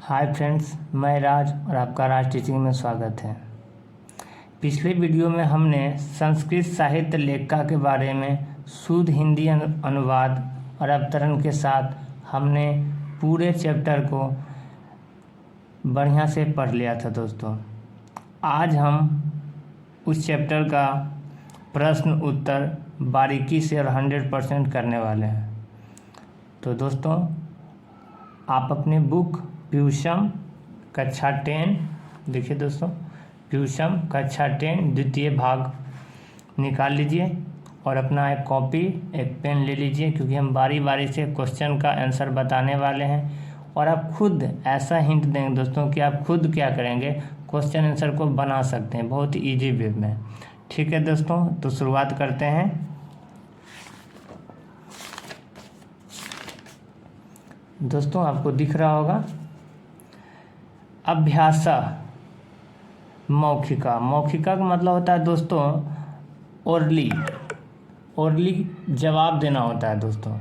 Hi friends, मैं राज और आपका राज टीचिंग में स्वागत है। पिछले वीडियो में हमने संस्कृत साहित्य लेखिका के बारे में शुद्ध हिंदी अनुवाद और अवतरण के साथ हमने पूरे चैप्टर को बढ़िया से पढ़ लिया था दोस्तों। आज हम उस चैप्टर का प्रश्न उत्तर बारीकी से और 100% करने वाले हैं। तो दोस्तों, आप अपने बुक प्यूषम कक्षा 10 देखिए दोस्तों, प्यूषम कक्षा 10 द्वितीय भाग निकाल लीजिए और अपना एक कॉपी एक पेन ले लीजिए, क्योंकि हम बारी बारी से क्वेश्चन का आंसर बताने वाले हैं और आप खुद ऐसा हिंट देंगे दोस्तों कि आप खुद क्या करेंगे, क्वेश्चन आंसर को बना सकते हैं बहुत ईजी वे में। ठीक है दोस्तों, तो शुरुआत करते हैं। दोस्तों, आपको दिख रहा होगा अभ्यास मौखिका। मौखिका का मतलब होता है दोस्तों ओरली जवाब देना होता है दोस्तों।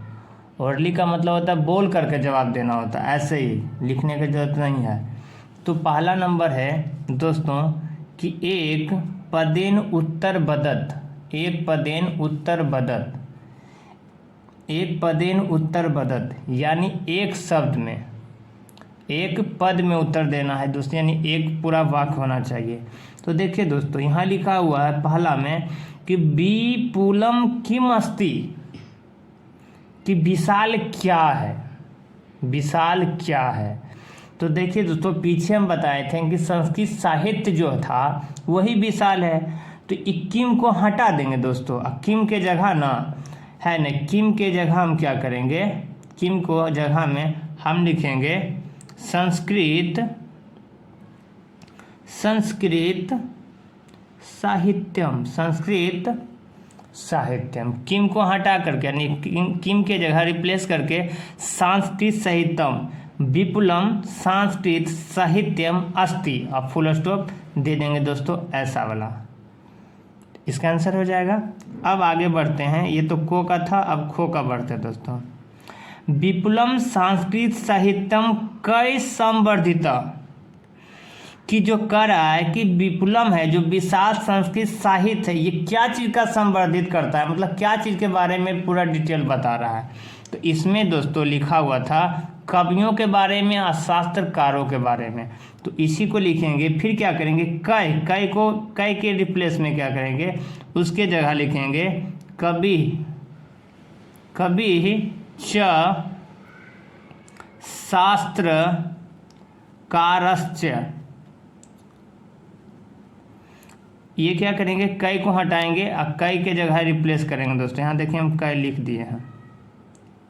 ओरली का मतलब होता है बोल करके जवाब देना होता है, ऐसे ही लिखने की जरूरत नहीं है। तो पहला नंबर है दोस्तों कि एक पदेन उत्तर बदत यानी एक शब्द में एक पद में उत्तर देना है दोस्तों, यानी एक पूरा वाक्य होना चाहिए। तो देखिए दोस्तों, यहाँ लिखा हुआ है पहला में कि विपुलम किम अस्ति, कि विशाल क्या है। तो देखिए दोस्तों, पीछे हम बताए थे कि संस्कृत साहित्य जो था वही विशाल है। तो किम को हटा देंगे दोस्तों, किम के जगह ना है ना, किम के जगह हम क्या करेंगे, किम को जगह में हम लिखेंगे संस्कृत साहित्यम। किम को हटा करके यानी किम के जगह रिप्लेस करके संस्कृत साहित्यम विपुलम संस्कृत साहित्यम अस्ति, आप फुल स्टॉप दे देंगे दोस्तों, ऐसा वाला इसका आंसर हो जाएगा। अब आगे बढ़ते हैं, ये तो को का था, अब खो का बढ़ते हैं दोस्तों। विपुलम संस्कृत साहित्यम कई संवर्धिता, कि जो कह रहा है कि विपुलम है जो विशाल संस्कृत साहित्य है, ये क्या चीज़ का संवर्धित करता है, मतलब क्या चीज़ के बारे में पूरा डिटेल बता रहा है। तो इसमें दोस्तों लिखा हुआ था कवियों के बारे में और शास्त्रकारों के बारे में। तो इसी को लिखेंगे, फिर क्या करेंगे, कई के रिप्लेस में क्या करेंगे, उसके जगह लिखेंगे कवि च शास्त्रकारश्च। ये क्या करेंगे, कई को हटाएंगे और कई के जगह रिप्लेस करेंगे दोस्तों। यहाँ देखिए हम कई लिख दिए हैं,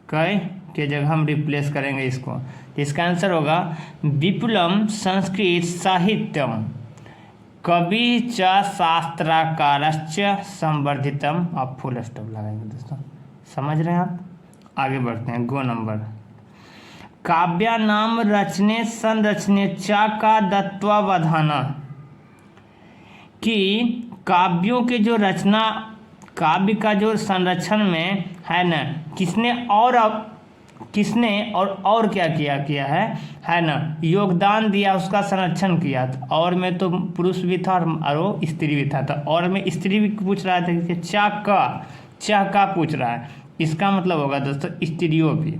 कई के जगह हम रिप्लेस करेंगे इसको। इसका आंसर होगा विपुलम संस्कृत साहित्यम कवि च शास्त्रकारश्च संवर्धितम, आप फुल स्टॉप लगाएंगे दोस्तों। समझ रहे हैं आप? आगे बढ़ते हैं। गो नंबर, काव्या नाम रचने संरचने चा का दत्वावधाना, कि काव्यों के जो रचना, काव्य का जो संरक्षण में है ना, किसने और क्या किया है ना, योगदान दिया, उसका संरक्षण किया। और में तो पुरुष भी था और स्त्री भी था। तो और में स्त्री भी पूछ रहा था कि चाह का पूछ रहा है, इसका मतलब होगा दोस्तों स्त्रियों भी।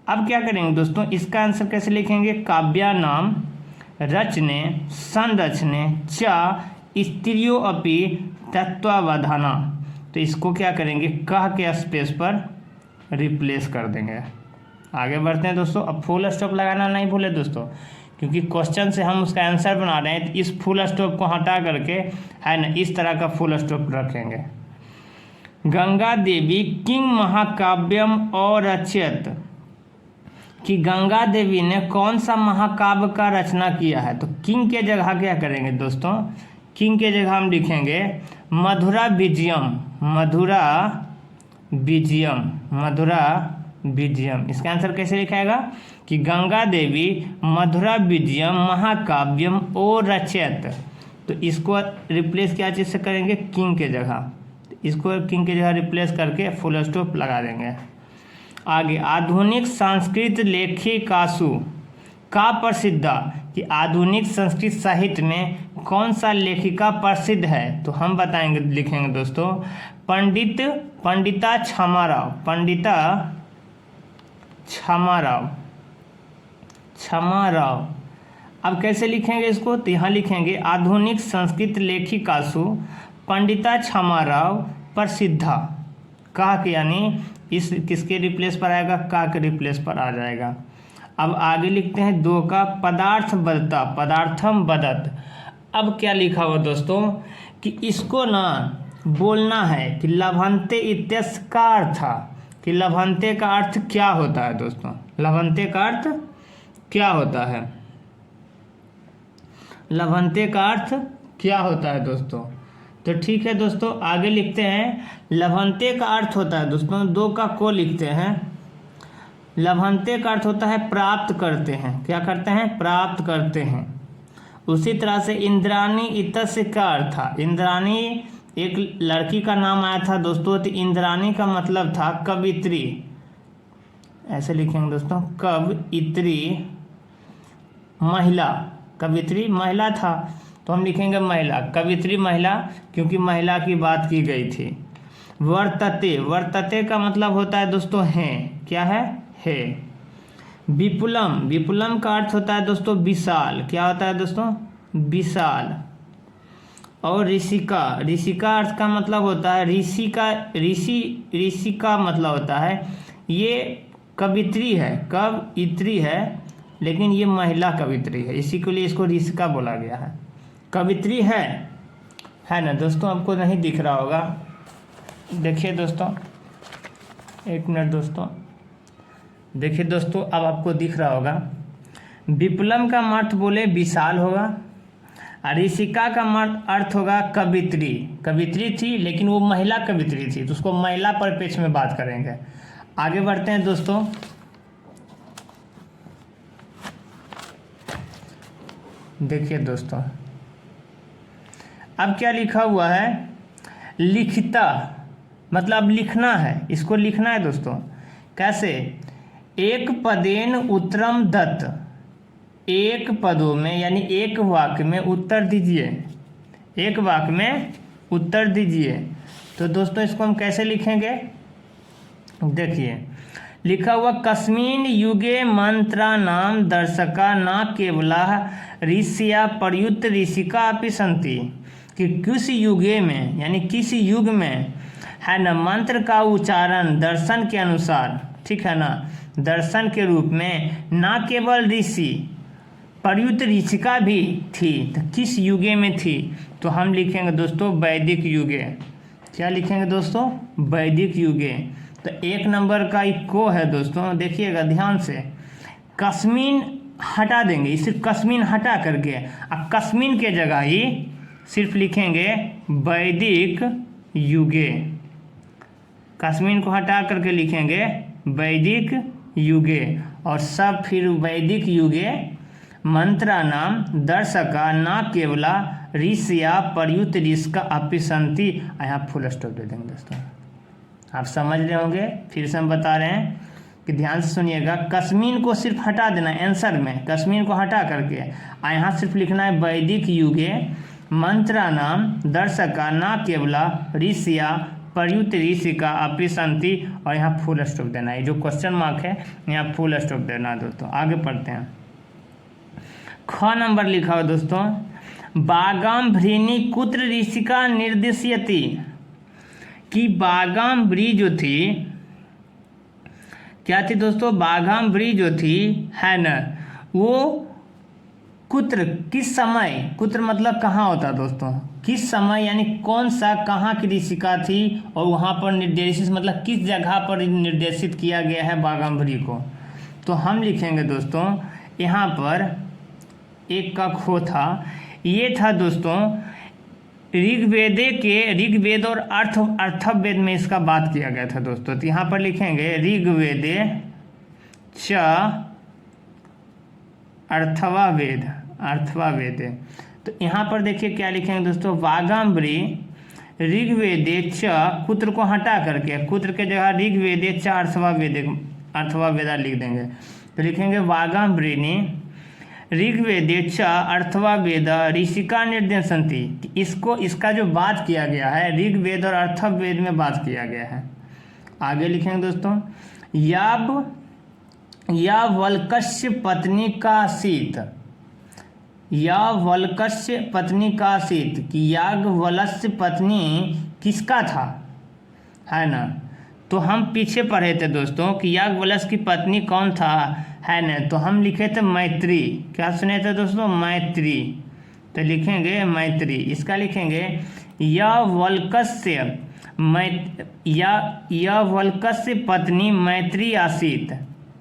अब क्या करेंगे दोस्तों, इसका आंसर कैसे लिखेंगे, काव्या नाम रचने संरचने च स्त्रियों अपि तत्वावधाना। तो इसको क्या करेंगे, कह के स्पेस पर रिप्लेस कर देंगे। आगे बढ़ते हैं दोस्तों। अब फुल स्टॉप लगाना नहीं भूले दोस्तों, क्योंकि क्वेश्चन से हम उसका आंसर बना रहे हैं। तो इस फुल स्टॉप को हटा करके है ना, इस तरह का फुल स्टॉप रखेंगे। गंगा देवी किंग महाकाव्यम और रचयत, कि गंगा देवी ने कौन सा महाकाव्य का रचना किया है। तो किंग के जगह क्या करेंगे दोस्तों, किंग के जगह हम लिखेंगे मधुरा विजयम। इसका आंसर कैसे लिखाएगा कि गंगा देवी मधुरा विजयम महाकाव्यम और रचयत। तो इसको रिप्लेस क्या चीज़ से करेंगे, किंग के जगह। इसको किंग की जगह रिप्लेस करके फुल स्टॉप लगा देंगे। आगे आधुनिक संस्कृत लेखिकासु का प्रसिद्धा, कि आधुनिक संस्कृत साहित्य में कौन सा लेखिका प्रसिद्ध है, तो हम बताएंगे, लिखेंगे दोस्तों पंडिता क्षमा राव। अब कैसे लिखेंगे इसको, तो यहाँ लिखेंगे आधुनिक संस्कृत लेखिकासु पंडिता क्षमा राव प्रसिद्धा। का के यानी इस किसके रिप्लेस पर आएगा, का के रिप्लेस पर आ जाएगा। अब आगे लिखते हैं 2 का पदार्थम बदत। अब क्या लिखा हुआ दोस्तों कि इसको ना बोलना है कि लभंते इत्यस्य का अर्थ था, कि लभंते का अर्थ क्या होता है दोस्तों, लभंते का अर्थ क्या होता है, लभंते का अर्थ क्या होता है दोस्तों। तो ठीक है दोस्तों, आगे लिखते हैं लभंते का अर्थ होता है दोस्तों, 2 का को लिखते हैं। लभंते का अर्थ होता है प्राप्त करते हैं, क्या करते हैं, प्राप्त करते हैं। उसी तरह से इंद्राणी इतस्य का अर्थ था, इंद्राणी एक लड़की का नाम आया था दोस्तों, तो इंद्राणी का मतलब था कवित्री, ऐसे लिखेंगे दोस्तों, कवित्री महिला, कवित्री महिला था तो हम लिखेंगे महिला, कवित्री महिला, क्योंकि महिला की बात की गई थी। वर्तते का मतलब होता है दोस्तों है, क्या है विपुलम का अर्थ होता है दोस्तों विशाल, क्या होता है दोस्तों, विशाल। और ऋषिका अर्थ का मतलब होता है ऋषि का मतलब होता है ये कवित्री है, लेकिन ये महिला कवित्री है, इसी के लिए इसको ऋषिका बोला गया है। कवित्री है ना दोस्तों, आपको नहीं दिख रहा होगा, देखिए दोस्तों, एक मिनट दोस्तों, देखिए दोस्तों, अब आपको दिख रहा होगा। विपुलम का अर्थ बोले विशाल होगा, और ऋषिका का अर्थ होगा कवित्री थी, लेकिन वो महिला कवित्री थी, तो उसको महिला परिप्रेक्ष्य में बात करेंगे। आगे बढ़ते हैं दोस्तों, देखिए दोस्तों, अब क्या लिखा हुआ है, लिखिता मतलब लिखना है, इसको लिखना है दोस्तों। कैसे, एक पदेन उत्तरम दत्त, एक पदों में यानी एक वाक्य में उत्तर दीजिए, एक वाक्य में उत्तर दीजिए। तो दोस्तों इसको हम कैसे लिखेंगे, देखिए लिखा हुआ कस्मिन युगे मंत्रा नाम दर्शका न केवला ऋषिया प्रयुक्त ऋषिका अपि सन्ति, कि किस युगे में यानी किस युग में है ना मंत्र का उच्चारण दर्शन के अनुसार, ठीक है ना, दर्शन के रूप में ना केवल ऋषि प्रयुक्त ऋषिका भी थी, तो किस युगे में थी, तो हम लिखेंगे दोस्तों वैदिक युगे। क्या लिखेंगे दोस्तों, वैदिक युगे। तो 1 नंबर का इको है दोस्तों, देखिएगा ध्यान से, कस्मिन हटा देंगे, सिर्फ कस्मिन हटा करके, अब कस्मिन के जगह ही सिर्फ लिखेंगे वैदिक युगे, कस्मिन को हटा करके लिखेंगे वैदिक युगे, और सब फिर वैदिक युगे मंत्रा नाम दर्शका न केवला ऋषिया प्रयुक्त ऋषिका अपि सन्ति, यहाँ फुल स्टॉप दे देंगे दोस्तों। आप समझ रहे होंगे, फिर से हम बता रहे हैं कि ध्यान से सुनिएगा, कस्मिन को सिर्फ हटा देना आंसर में, कस्मिन को हटा करके यहाँ सिर्फ लिखना है वैदिक युगे मंत्रा नाम दर्शका न केवला ऋषिया प्रयुक्त ऋषिका अपि सन्ति, और यहाँ फुल स्टॉप देना है, जो क्वेश्चन मार्क है यहाँ फुल स्टॉप देना दोस्तों। आगे पढ़ते हैं, ख नंबर लिखा हो दोस्तों, बागाम्भ्रिणी कुत्र ऋषिका निर्दिश्यति, कि बागाम्भ्री जो थी, क्या थी दोस्तों, बागाम्भ्री जो थी है ना, वो कुत्र किस समय, कुत्र मतलब कहाँ होता है दोस्तों, किस समय यानी कौन सा कहाँ की ऋषिका थी, और वहाँ पर निर्देशित मतलब किस जगह पर निर्देशित किया गया है बागाम्भरी को। तो हम लिखेंगे दोस्तों यहाँ पर 1 का खो था, ये था दोस्तों ऋग्वेद और अर्थवेद में इसका बात किया गया था दोस्तों। तो यहाँ पर लिखेंगे ऋग्वेदे च अर्थवा वेद। तो यहाँ पर देखिए क्या लिखेंगे दोस्तों, बागाम्भरी ऋग्वेदे च कुत्र को हटा करके कुत्र के जगह ऋग्वेदे च अर्थवा वेदा लिख देंगे। तो लिखेंगे वागाम्भृणी ऋग्वेदे च अर्थवा वेदा ऋषिका निर्देशंति। इसका जो बात किया गया है ऋग्वेद और अर्थवेद में बात किया गया है। आगे लिखेंगे दोस्तों, यावल्क्य पत्नी कासीत, यावल्क्य पत्नी कासीत कि याज्ञवल्क्य पत्नी किसका था, है ना। तो हम पीछे पढ़े थे दोस्तों कि याज्ञवल्क्य की पत्नी कौन था, है ना। तो हम लिखे थे मैत्री। क्या सुने थे दोस्तों, मैत्री। तो लिखेंगे मैत्री। इसका लिखेंगे याज्ञवल्क्य पत्नी मैत्री आसीत।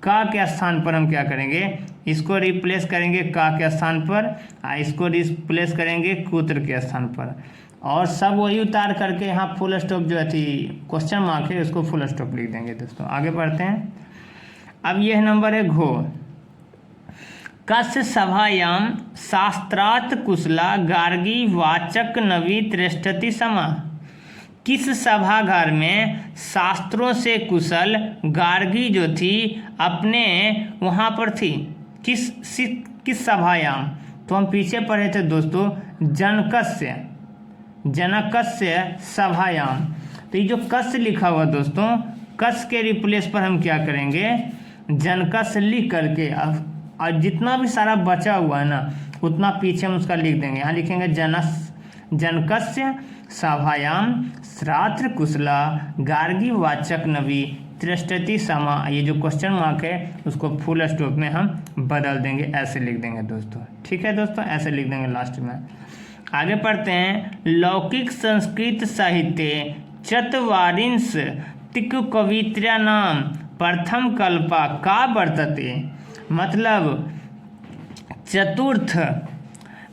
का के स्थान पर हम क्या करेंगे, इसको रिप्लेस करेंगे का के स्थान पर, इसको रिप्लेस करेंगे कुत्र के स्थान पर, और सब वही उतार करके यहाँ फुल स्टॉप जो थी क्वेश्चन मार्क है उसको फुल स्टॉप लिख देंगे दोस्तों। आगे बढ़ते हैं। अब यह नंबर है घो। कस्य सभायाम शास्त्रार्थ कुशला गार्गी वाचक नवी तिष्ठति समा। किस सभागार में शास्त्रों से कुशल गार्गी जो थी अपने वहाँ पर थी। किस सभायाम, तो हम पीछे पढ़े थे दोस्तों जनकस्य सभायाम। तो ये जो कस्य लिखा हुआ दोस्तों, कस के रिप्लेस पर हम क्या करेंगे, जनकस्य लिख करके और जितना भी सारा बचा हुआ है ना उतना पीछे हम उसका लिख देंगे। यहाँ लिखेंगे जनकस्य सभायाम श्रात्र कुशला गार्गी वाचक नवी तिष्ठति समा। ये जो क्वेश्चन मार्क है उसको फुल स्टॉप में हम बदल देंगे, ऐसे लिख देंगे दोस्तों। ठीक है दोस्तों, ऐसे लिख देंगे लास्ट में। आगे पढ़ते हैं। लौकिक संस्कृत साहित्य चत्वारिंश तिक कवित्र्या नाम प्रथम कल्पा का वर्तते। मतलब चतुर्थ,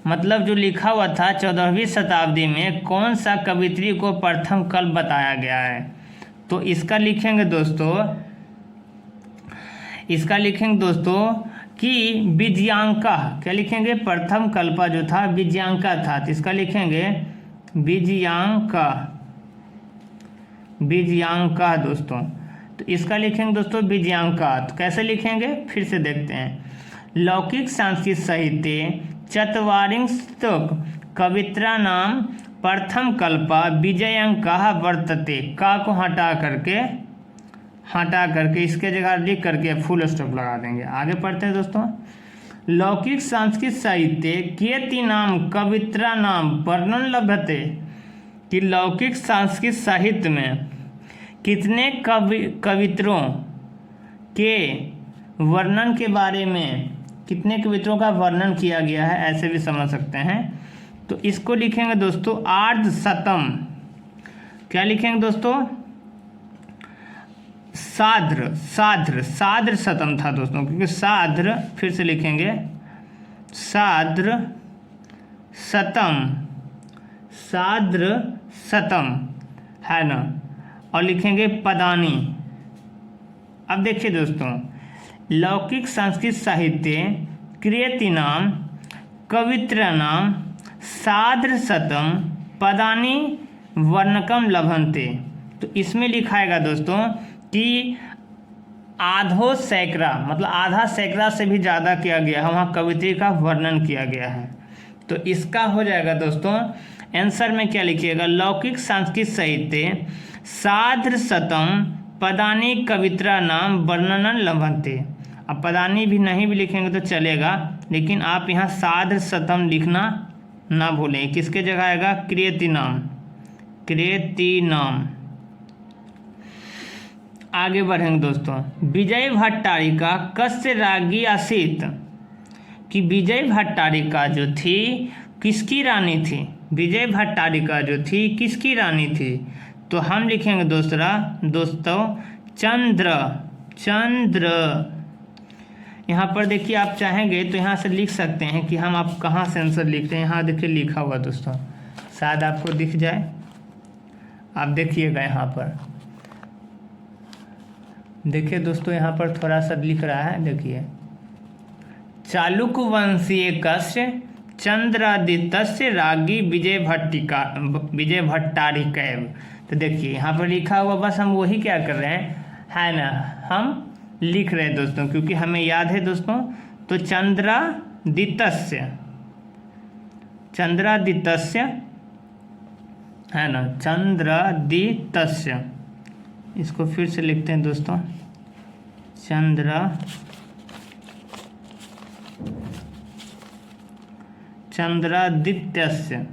मतलब जो लिखा हुआ था 14वीं शताब्दी में कौन सा कवित्री को प्रथम कल्प बताया गया है। तो इसका लिखेंगे दोस्तों कि विजयांका। क्या लिखेंगे, प्रथम कल्पा जो था विजयांका था। तो इसका लिखेंगे विजयांका दोस्तों। तो इसका लिखेंगे दोस्तों विजयांका। तो कैसे लिखेंगे फिर से देखते हैं। लौकिक संस्कृत साहित्य चत्वारिंशत् कवित्रा नाम प्रथम कल्पा विजयांका वर्तते। का को हटा करके इसके जगह लिख करके फुल स्टॉप लगा देंगे। आगे पढ़ते हैं दोस्तों। लौकिक संस्कृत साहित्य कियति नाम कवित्रा नाम वर्णन लभते। कि लौकिक संस्कृत साहित्य में कितने कवित्रों के वर्णन के बारे में, कितने कवित्रों का वर्णन किया गया है, ऐसे भी समझ सकते हैं। तो इसको लिखेंगे दोस्तों आर्ध शतम। क्या लिखेंगे दोस्तों, साद्र शतम था दोस्तों, क्योंकि साद्र, फिर से लिखेंगे साद्र शतम है ना, और लिखेंगे पदानी। अब देखिए दोस्तों, लौकिक संस्कृत साहित्य कृति नाम कवित्र नाम साद्र शतम पदानी वर्णकम लभंते। तो इसमें लिखाएगा दोस्तों कि आधो सैकड़ा, मतलब आधा सैकड़ा से भी ज़्यादा किया गया है, वहाँ कवित्री का वर्णन किया गया है। तो इसका हो जाएगा दोस्तों आंसर में क्या लिखिएगा, लौकिक संस्कृत साहित्य साद्र शतम पदानी कवित्रा नाम वर्णनन लभंते। अब पदानी भी नहीं भी लिखेंगे तो चलेगा, लेकिन आप यहाँ साद्र शतम लिखना ना भूलें। किसके जगह आएगा, कृति नाम। आगे बढ़ेंगे दोस्तों। विजय भट्टारिका कस्य राज्ञी आसीत। कि विजय भट्टारिका जो थी किसकी रानी थी, विजय भट्टारिका जो थी किसकी रानी थी। तो हम लिखेंगे दोस्तों चंद्र। यहाँ पर देखिए, आप चाहेंगे तो यहाँ से लिख सकते हैं कि हम आप कहाँ से आंसर लिखते हैं। यहाँ देखिए लिखा हुआ दोस्तों, शायद आपको दिख जाए, आप देखिएगा यहाँ पर। देखिए दोस्तों, यहाँ पर थोड़ा सा लिख रहा है, देखिए चालुक्य वंशीय कस्य चंद्रादित्य रागी विजय भट्टारिकैव। तो देखिए यहाँ पर लिखा हुआ, बस हम वही क्या कर रहे हैं, है ना, हम लिख रहे हैं दोस्तों, क्योंकि हमें याद है दोस्तों। तो चंद्रादित्य है ना, चंद्रादित्य, इसको फिर से लिखते हैं दोस्तों, चंद्रादित्य।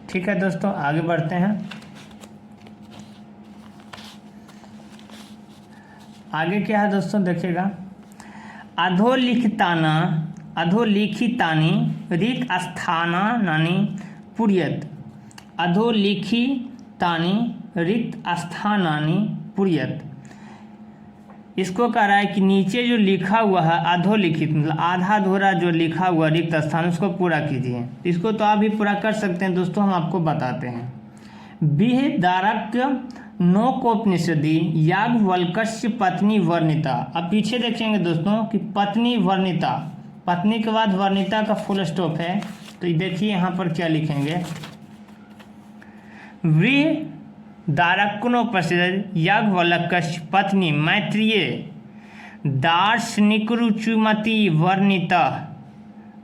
ठीक है दोस्तों, आगे बढ़ते हैं। आगे क्या है दोस्तों, देखिएगा, अधोलिखितानि रिक्त स्थानानि पुर्यत। अधोलिखितानि रिक्त स्थानानि पुर्यत। इसको कह रहा है कि नीचे जो लिखा हुआ है अधोलिखित, मतलब आधा अधूरा जो लिखा हुआ रिक्त स्थान, उसको पूरा कीजिए। इसको तो आप भी पूरा कर सकते हैं दोस्तों, हम आपको बताते हैं। बृहदारण्यक नौकोपनिषदि याज्ञवल्क्य पत्नी वर्णिता। अब पीछे देखेंगे दोस्तों कि पत्नी वर्णिता, पत्नी के बाद वर्णिता का फुल स्टॉप है। तो देखिए यहाँ पर क्या लिखेंगे, बृहदारण्योपनिषद याज्ञवल्क्य पत्नी मैत्रेयी दार्शनिकरुचिमती वर्णिता।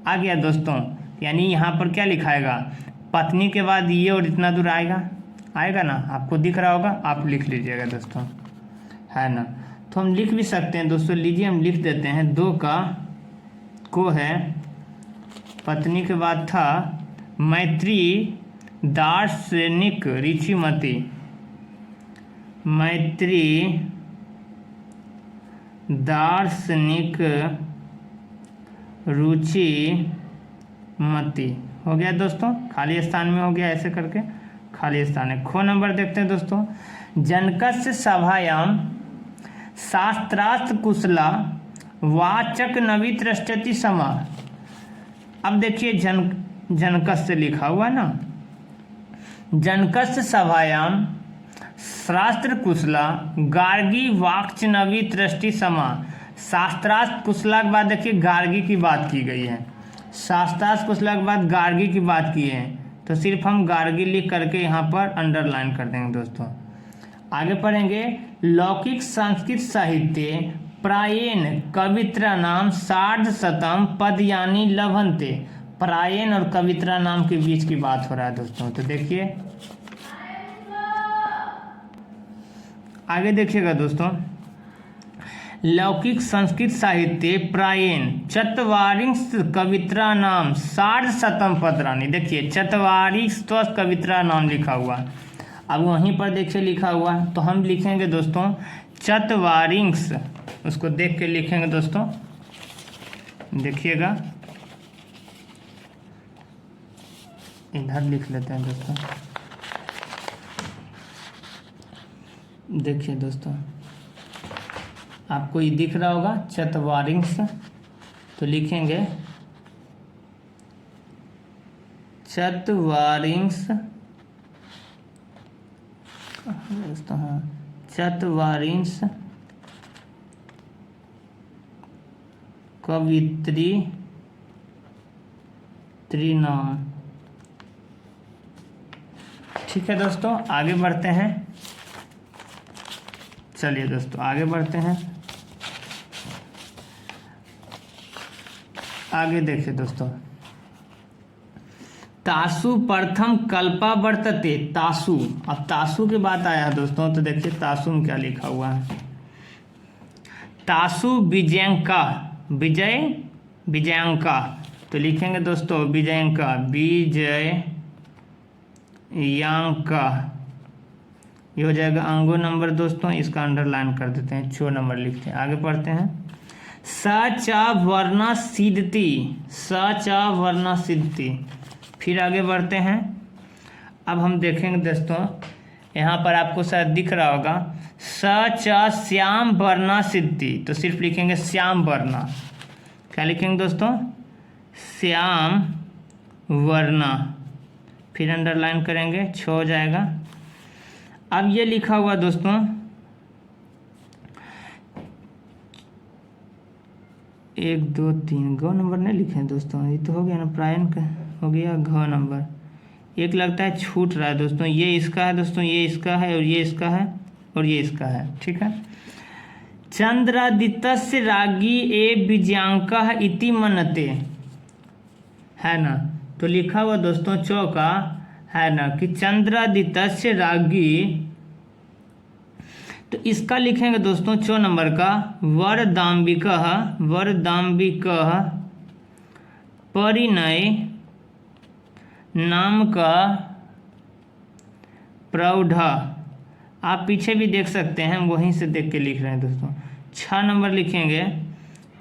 आ गया दोस्तों, यानी यहाँ पर क्या लिखाएगा, पत्नी के बाद ये और इतना दूर आएगा ना, आपको दिख रहा होगा, आप लिख लीजिएगा दोस्तों, है ना। तो हम लिख भी सकते हैं दोस्तों, लीजिए हम लिख देते हैं, 2 का को है, पत्नी के बाद था मैत्रेयी दार्शनिक रुचिमती, मैत्रेयी दार्शनिक रुचिमती। हो गया दोस्तों, खाली स्थान में हो गया, ऐसे करके खाली स्थान है। खो नंबर देखते हैं दोस्तों, जनकस्य सभायाम शास्त्रार्थ कुशला वाचक नवित्रष्टति समा। अब देखिए जनकस्य लिखा हुआ है ना, जनकस्य सभायाम शास्त्र कुशला गार्गी वाक्च नवित्रष्टि समा। शास्त्रार्थ कुशला के बाद देखिए गार्गी की बात की गई है, शास्त्रार्थ कुशला के बाद गार्गी की बात की है, तो सिर्फ हम गार्गी लिख करके यहाँ पर अंडरलाइन कर देंगे दोस्तों। आगे पढ़ेंगे, लौकिक संस्कृत साहित्य प्रायेण कवित्रा नाम सार्धशतम पदयानी लभन्ते। प्रायेण और कवित्रा नाम के बीच की बात हो रहा है दोस्तों। तो देखिए आगे देखिएगा दोस्तों, लौकिक संस्कृत साहित्य प्रायेण चत्वारिंश कवित्रा नाम सार्धशतम पत्राणि। देखिए चत्वारिंश कवित्रा नाम लिखा हुआ, अब वहीं पर देखिए लिखा हुआ, तो हम लिखेंगे दोस्तों चत्वारिंश, उसको देख के लिखेंगे दोस्तों, देखिएगा इधर लिख लेते हैं दोस्तों। देखिए दोस्तों, आपको ये दिख रहा होगा चत्वारिंश, तो लिखेंगे चत्वारिंश दोस्तों, हाँ चत्वारिंश कवित्री त्रिनाम। ठीक है दोस्तों, आगे बढ़ते हैं। चलिए दोस्तों आगे बढ़ते हैं। आगे देखिए दोस्तों, तासु प्रथम कल्पा वर्तते। तासु, अब तासु की बात आया है दोस्तों, तो देखिए तासु में क्या लिखा हुआ है, तासु विजयंका, विजयंका, तो लिखेंगे दोस्तों विजयंका, विजयंका, ये हो जाएगा अंगो नंबर दोस्तों, इसका अंडरलाइन कर देते हैं, 6 नंबर लिखते हैं। आगे पढ़ते हैं, सचा वर्णा सिद्धति, सचा वर्णा सिद्धति। फिर आगे बढ़ते हैं। अब हम देखेंगे दोस्तों, यहाँ पर आपको शायद दिख रहा होगा सचा श्याम वर्णा सिद्धि, तो सिर्फ लिखेंगे श्याम वर्णा। क्या लिखेंगे दोस्तों, श्याम वर्णा, फिर अंडरलाइन करेंगे, 6 हो जाएगा। अब ये लिखा हुआ दोस्तों, 1 2 3 ग नंबर नहीं लिखे हैं दोस्तों, ये तो हो गया ना, प्रायन का हो गया घ नंबर। एक लगता है छूट रहा है दोस्तों, ये इसका है दोस्तों, ये इसका है और ये इसका है और ये इसका है, ठीक है। चंद्रादित्य रागी ए विजयांका इति मनते, है ना। तो लिखा हुआ दोस्तों चौका है ना कि चंद्रादित्य रागी, तो इसका लिखेंगे दोस्तों 4 नंबर का वरदाम्बिक परिणय नाम का प्रौढ़। आप पीछे भी देख सकते हैं, वहीं से देख के लिख रहे हैं दोस्तों। 6 नंबर लिखेंगे,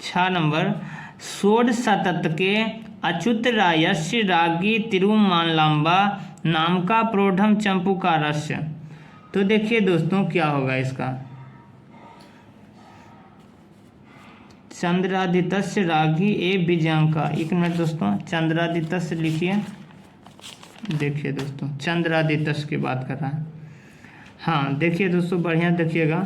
6 नंबर षोड़ शतक के अच्युत रायस्य रागी तिरुमालांबा नाम का प्रौढ़म चंपुकारस्य। तो देखिए दोस्तों क्या होगा इसका, चंद्रादित्य रागी ए विजयांका। 1 मिनट दोस्तों, चंद्रादित्य लिखिए, देखिए दोस्तों चंद्रादित्य की बात कर रहा है। हाँ देखिए दोस्तों, बढ़िया देखिएगा।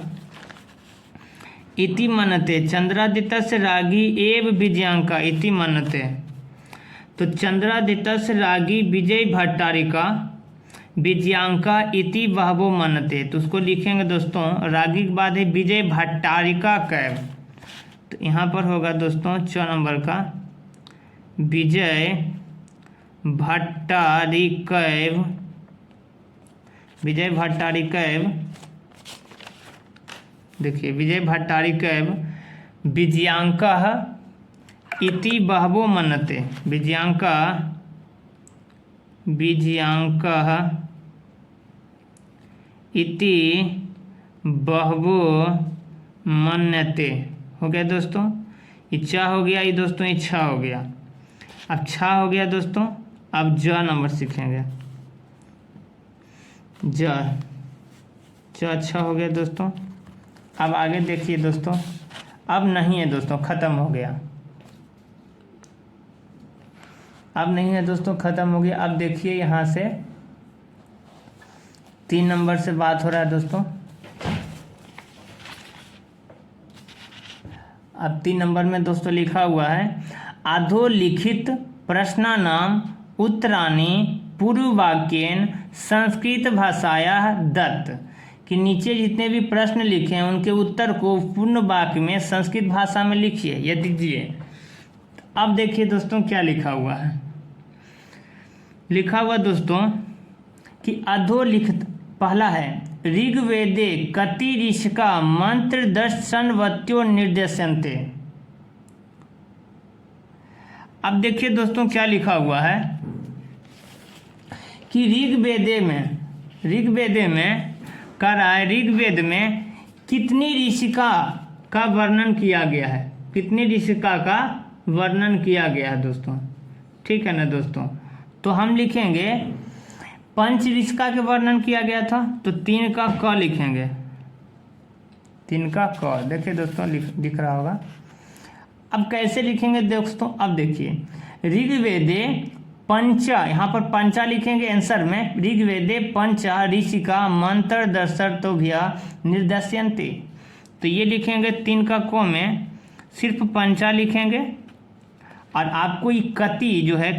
इति मनते चंद्रादित्य रागी एव विजयांका इति मनते। तो चंद्रादित्य रागी विजय भट्टारिका विजयांका इति बहवो मनते। तो उसको लिखेंगे दोस्तों, रागी के बाद है विजय भट्टारिका कैव। तो यहाँ पर होगा दोस्तों 4 नंबर का विजय भट्टारिकैव, विजय भट्टारिकैव, देखिए विजय भट्टारिकैव विजयांका इति बहवो मनते। विजयांका इति बहवो मन्यते। हो गया दोस्तों, इच्छा हो गया ये दोस्तों, इच्छा हो गया। अब छा हो गया दोस्तों, अब ज नंबर सीखेंगे। ज अच्छा हो गया दोस्तों। अब आगे देखिए दोस्तों, अब नहीं है दोस्तों, ख़त्म हो गया। अब नहीं है दोस्तों, ख़त्म हो गया। अब देखिए यहाँ से 3 नंबर से बात हो रहा है दोस्तों। अब 3 नंबर में दोस्तों लिखा हुआ है अधोलिखित प्रश्नानाम उत्तराणि पूर्ववाक्येन संस्कृत भाषाया दत्त। कि नीचे जितने भी प्रश्न लिखे हैं उनके उत्तर को पूर्ण वाक्य में संस्कृत भाषा में लिखिए या दीजिए। अब देखिए दोस्तों क्या लिखा हुआ है। लिखा हुआ दोस्तों कि अधोलिखित पहला है ऋग्वेदे कति ऋषिका मंत्र दर्शनवत्यो निर्देशन्ते। अब देखिए दोस्तों क्या लिखा हुआ है कि ऋग्वेदे में कर रहा है, ऋग्वेद में कितनी ऋषिका का वर्णन किया गया है, कितनी ऋषिका का वर्णन किया गया है दोस्तों, ठीक है ना दोस्तों। तो हम लिखेंगे 5 ऋषिका के वर्णन किया गया था, तो 3 का क लिखेंगे, 3 का क। देखिए दोस्तों दिख रहा होगा। अब कैसे लिखेंगे दोस्तों, अब देखिए ऋग्वेदे पंचा, यहाँ पर पंचा लिखेंगे आंसर में। ऋग्वेदे पंचा ऋषिका मंत्र दर्शर्तोभ्य निर्दश्यन्ते। तो ये लिखेंगे 3 का को में सिर्फ पंचा लिखेंगे। और आपको ये कति जो है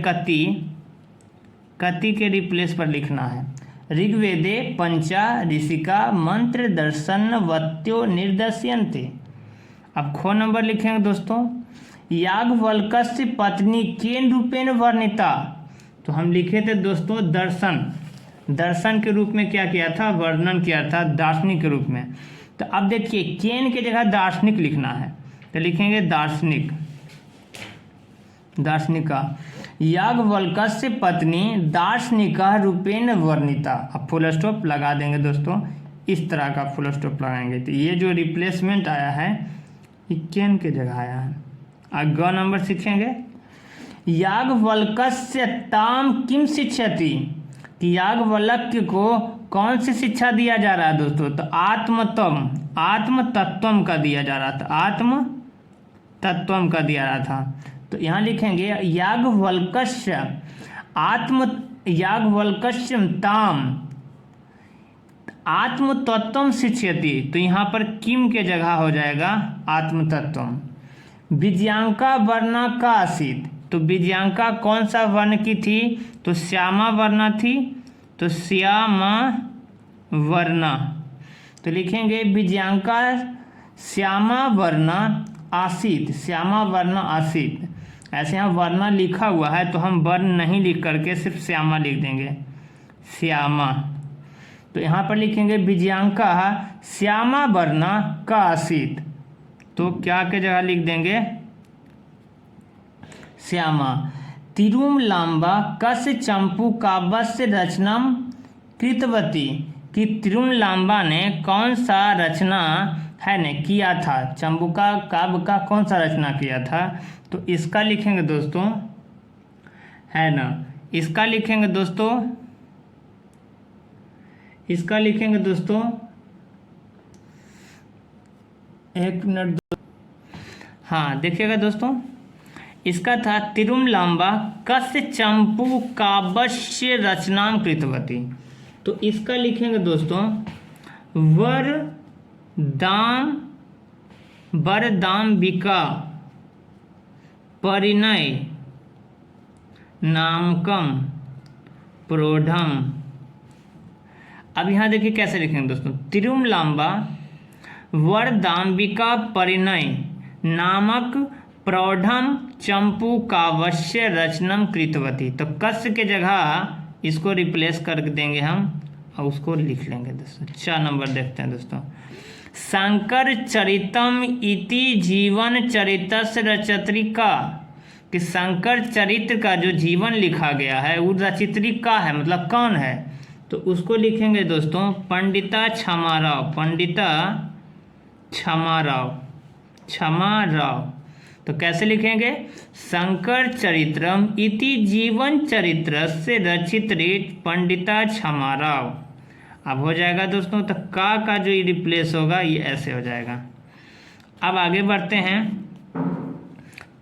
कति के रिप्लेस पर लिखना है। ऋग्वेदे पंचा ऋषिका मंत्र दर्शनवत्यो निर्दश्यन्ते। अब खो नंबर लिखेंगे दोस्तों याज्ञवल्क्य पत्नी केन रूपेण वर्णिता। तो हम लिखे थे दोस्तों दर्शन के रूप में क्या किया था, वर्णन किया था दार्शनिक के रूप में। तो अब देखिए केन के जगह दार्शनिक लिखना है, तो लिखेंगे दार्शनिका। याज्ञवल्क्य पत्नी दार्शनिका रूपेण वर्णिता। अब फुल स्टॉप लगा देंगे दोस्तों, इस तरह का फुल स्टॉप लगाएंगे। तो ये जो रिप्लेसमेंट आया है ये केन के जगह आया है। अब ग नंबर सीखेंगे याज्ञवल्क्य ताम किम शिक्षति। कि याज्ञवल्क्य को कौन सी शिक्षा दिया जा रहा है दोस्तों, तो आत्मतत्वम का दिया जा रहा था, आत्मतत्वम का दिया रहा था। तो यहाँ लिखेंगे याज्ञवल्क्य ताम आत्मतत्वम शिक्षयति। तो यहाँ पर किम के जगह हो जाएगा आत्मतत्वम। विजयांका वर्णा का आसीत, तो विजयांका कौन सा वर्ण की थी? तो श्यामा वर्णा थी, तो श्यामा वर्णा। तो लिखेंगे विजयांका श्यामा वर्णा आसीत, श्यामा वर्णा आसीत। ऐसे यहाँ वर्णा लिखा हुआ है तो हम वर्ण नहीं लिख करके सिर्फ श्यामा लिख देंगे, श्यामा। तो यहाँ पर लिखेंगे विजयांका श्यामा वर्णा का आसीत, तो क्या के जगह लिख देंगे? श्यामा। तिरुमलांबा कस्य चंपू काव्यस्य रचनम कृतवती, कि तिरुमलांबा ने कौन सा रचना है ने किया था, चंपूका काव्य का कौन सा रचना किया था? तो इसका लिखेंगे दोस्तों, है ना, इसका लिखेंगे दोस्तों, इसका लिखेंगे दोस्तों, एक मिनट। हाँ देखिएगा दोस्तों, इसका था तिरुमलांबा कस्य चंपू काव्यस्य रचनाम कृतवती। तो इसका लिखेंगे दोस्तों वरदाम्बिका परिणय नामकम प्रौढ़म। अब यहाँ देखिए कैसे लिखेंगे दोस्तों, तिरुमलांबा वरदाम्बिका परिणय नामक प्रौढ़म चंपू काव्यस्य रचनम कृतवती। तो कस्य के जगह इसको रिप्लेस कर देंगे हम और उसको लिख लेंगे दोस्तों। 4 नंबर देखते हैं दोस्तों, शंकर चरितम इति जीवन चरितस्य रचयित्रिका, कि शंकर चरित्र का जो जीवन लिखा गया है वो रचयित्रिका है, मतलब कौन है? तो उसको लिखेंगे दोस्तों पंडिता क्षमाराव, पंडिता क्षमाराव, क्षमाराव। तो कैसे लिखेंगे? शंकर चरित्रम इति जीवन चरित्र से रचित पंडिता क्षमाराव। अब हो जाएगा दोस्तों, तो का जो रिप्लेस होगा ये ऐसे हो जाएगा। अब आगे बढ़ते हैं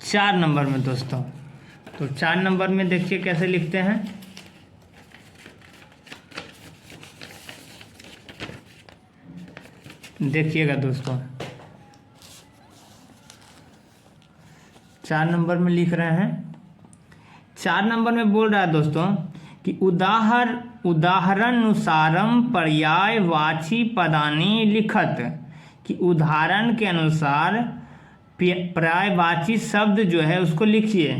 4 नंबर में दोस्तों। तो 4 नंबर में देखिए कैसे लिखते हैं, देखिएगा दोस्तों। 4 नंबर में लिख रहे हैं, 4 नंबर में बोल रहा है दोस्तों कि उदाहरणानुसारम पर्यायवाची पदानि लिखत, कि उदाहरण के अनुसार पर्यायवाची शब्द जो है उसको लिखिए।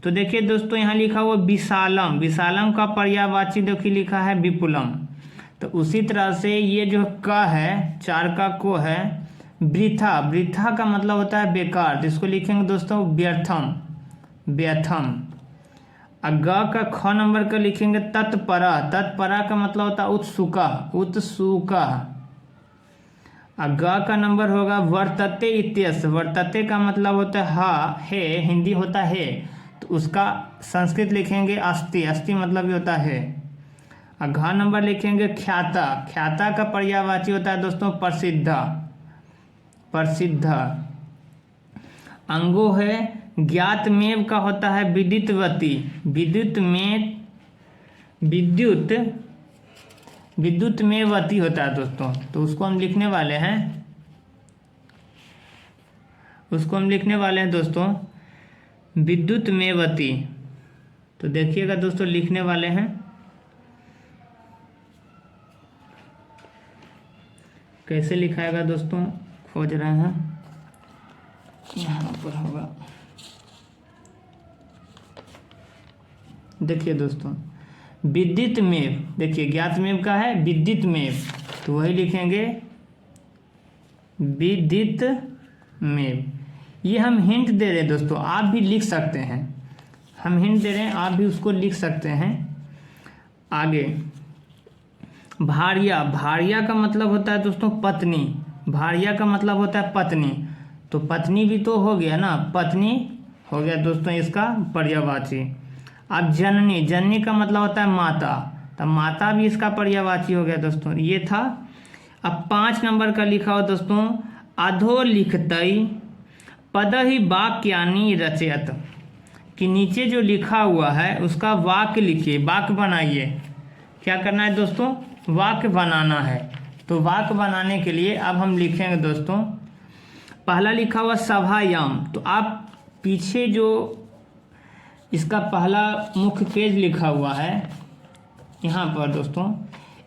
तो देखिए दोस्तों यहाँ लिखा हुआ विशालम, विशालम का पर्यायवाची देखिए लिखा है विपुलम। तो उसी तरह से ये जो क है, 4 का को है, वृथा, वृथा का मतलब होता है बेकार, तो इसको लिखेंगे दोस्तों व्यर्थम, व्यर्थम। ग का ख नंबर का लिखेंगे तत्परा, तत्परा का मतलब होता है उत्सुका, उत्सुका। ग का नंबर होगा वर्तते इत्यस्य, वर्तते का मतलब होता है हा, हे, हिंदी होता है, तो उसका संस्कृत लिखेंगे अस्ति, अस्ति मतलब भी होता है। घ नंबर लिखेंगे ख्याता, ख्याता का पर्यायवाची होता है दोस्तों प्रसिद्ध, प्रसिद्ध। अंगो है ज्ञात मेव का होता है विद्युतवती, विद्युत में, विद्युत, विद्युत में वती होता है दोस्तों। तो उसको हम लिखने वाले हैं, उसको हम लिखने वाले हैं दोस्तों विद्युत में वती। तो देखिएगा दोस्तों लिखने वाले हैं, कैसे लिखाएगा दोस्तों, खोज रहे हैं, यहाँ पर होगा। देखिए दोस्तों विद्युत में, देखिए ज्ञात में का है विद्युत में, तो वही लिखेंगे विद्युत में। ये हम हिंट दे रहे हैं दोस्तों, आप भी लिख सकते हैं, हम हिंट दे रहे हैं, आप भी उसको लिख सकते हैं। आगे भार्या, भार्या का मतलब होता है दोस्तों पत्नी, भार्या का मतलब होता है पत्नी, तो पत्नी भी तो हो गया ना, पत्नी हो गया दोस्तों इसका पर्यायवाची। अब जननी, जननी का मतलब होता है माता, तो माता भी इसका पर्यायवाची हो गया दोस्तों, ये था। अब 5 नंबर का लिखा हो दोस्तों अधोलिखितई पदहि वाक्यानि रचयत, कि नीचे जो लिखा हुआ है उसका वाक्य लिखिए, वाक्य बनाइए। क्या करना है दोस्तों, वाक्य बनाना है। तो वाक्य बनाने के लिए अब हम लिखेंगे दोस्तों पहला लिखा हुआ सभायाम, तो आप पीछे जो इसका पहला मुख्य पेज लिखा हुआ है यहाँ पर दोस्तों,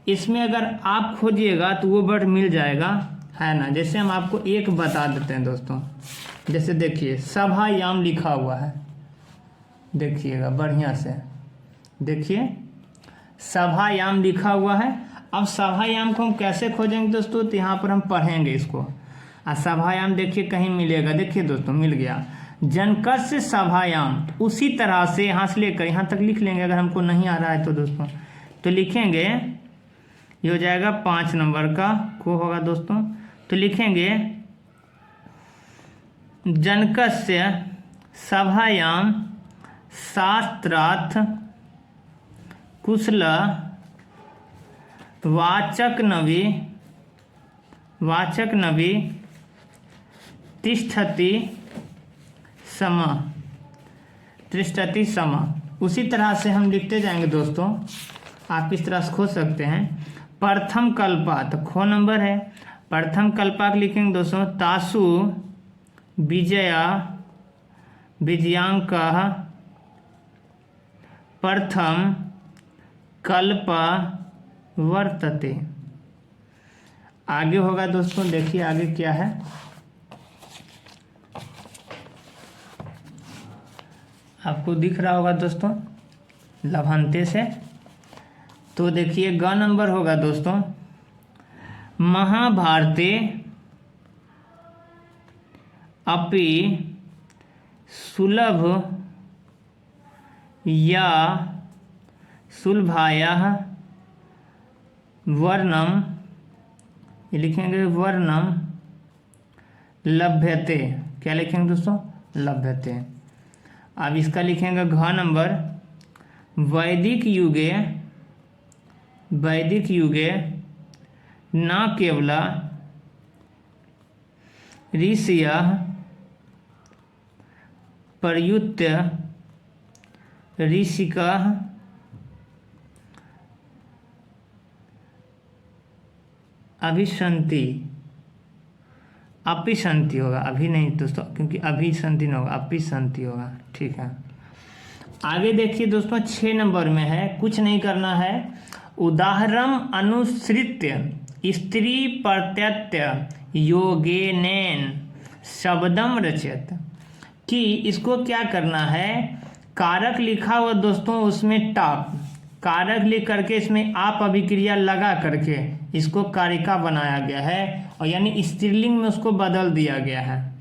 इसमें अगर आप खोजिएगा तो वो वर्ड मिल जाएगा, है ना। जैसे हम आपको एक बता देते हैं दोस्तों, जैसे देखिए सभायाम लिखा हुआ है, देखिएगा बढ़िया से, देखिए सभायाम लिखा हुआ है। अब सभायाम को हम कैसे खोजेंगे दोस्तों, तो यहाँ पर हम पढ़ेंगे इसको। और सभायाम देखिए कहीं मिलेगा, देखिए दोस्तों मिल गया, जनकस्य सभायाम। उसी तरह से यहाँ से लेकर यहाँ तक लिख लेंगे, अगर हमको नहीं आ रहा है तो दोस्तों, तो लिखेंगे, ये हो जाएगा 5 नंबर का को होगा दोस्तों। तो लिखेंगे जनकस्य सभायाम शास्त्रार्थ कुशल वाचक नवी तिष्ठति सम। उसी तरह से हम लिखते जाएंगे दोस्तों, आप इस तरह से खोज सकते हैं। प्रथम कल्पा, तो खो नंबर है, प्रथम कल्पा के लिखेंगे दोस्तों, तासु विजयांक प्रथम कल्प वर्तते। आगे होगा दोस्तों, देखिए आगे क्या है, आपको दिख रहा होगा दोस्तों लभांते से। तो देखिए ग नंबर होगा दोस्तों, महाभारते अपि सुलभ या सुलभायाः वर्णम, ये लिखेंगे वर्णम लभ्यते। क्या लिखेंगे दोस्तों, लभ्यते। अब इसका लिखेंगे घ नंबर, वैदिक युगे न केवल ऋषयः प्रयुत्य ऋषिकः अपिसंति होगा, अभी नहीं दोस्तों, क्योंकि अभिसंति नहीं होगा, अपिसंति होगा, ठीक है। आगे देखिए दोस्तों 6 नंबर में है, कुछ नहीं करना है। उदाहरण अनुसृत्य स्त्री प्रत्यय योगेनेन शब्दम रचयत, कि इसको क्या करना है, कारक लिखा हुआ दोस्तों, उसमें टाप कारक लिख करके इसमें आप अभिक्रिया लगा करके इसको कारिका बनाया गया है, और यानी स्त्रीलिंग में उसको बदल दिया गया है।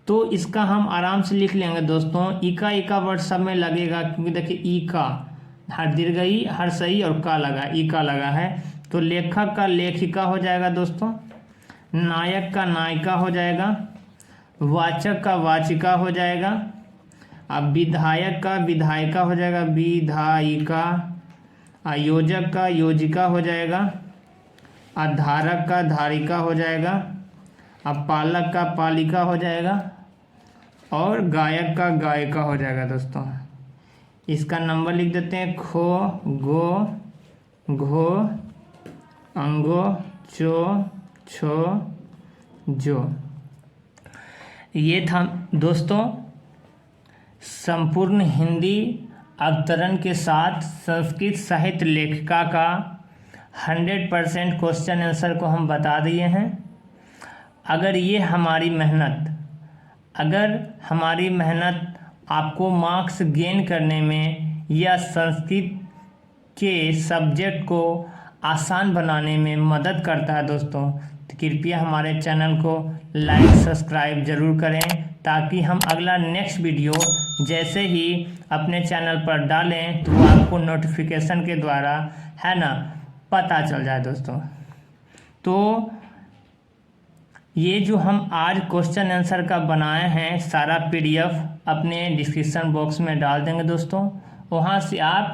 तो इसका हम आराम से लिख लेंगे दोस्तों, इका वर्ड सब में लगेगा, क्योंकि देखिए इका हर दीर्घई हर सही और का लगा, इका लगा है। तो लेखक का लेखिका हो जाएगा दोस्तों, नायक का नायिका हो जाएगा, वाचक का वाचिका हो जाएगा, अब विधायक का विधायिका हो जाएगा, विधायिका, आयोजक का योजिका हो जाएगा, आधारक का धारिका हो जाएगा, अब पालक का पालिका हो जाएगा, और गायक का गायिका हो जाएगा दोस्तों। इसका नंबर लिख देते हैं, खो गो घो अंगो चो छो जो। ये था दोस्तों संपूर्ण हिंदी अवतरण के साथ संस्कृत साहित्य लेखिका का 100% क्वेश्चन आंसर को हम बता दिए हैं। अगर हमारी मेहनत आपको मार्क्स गेन करने में या संस्कृत के सब्जेक्ट को आसान बनाने में मदद करता है दोस्तों, तो कृपया हमारे चैनल को लाइक सब्सक्राइब ज़रूर करें, ताकि हम अगला नेक्स्ट वीडियो जैसे ही अपने चैनल पर डालें तो वो आपको नोटिफिकेशन के द्वारा, है ना, पता चल जाए दोस्तों। तो ये जो हम आज क्वेश्चन आंसर का बनाए हैं, सारा PDF अपने डिस्क्रिप्शन बॉक्स में डाल देंगे दोस्तों। वहाँ से आप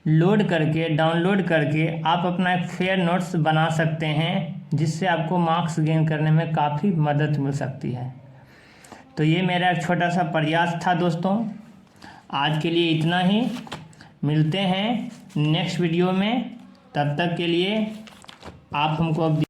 डाउनलोड करके आप अपना एक फेयर नोट्स बना सकते हैं, जिससे आपको मार्क्स गेन करने में काफ़ी मदद मिल सकती है। तो ये मेरा एक छोटा सा प्रयास था दोस्तों। आज के लिए इतना ही, मिलते हैं नेक्स्ट वीडियो में। तब तक के लिए आप हमको अब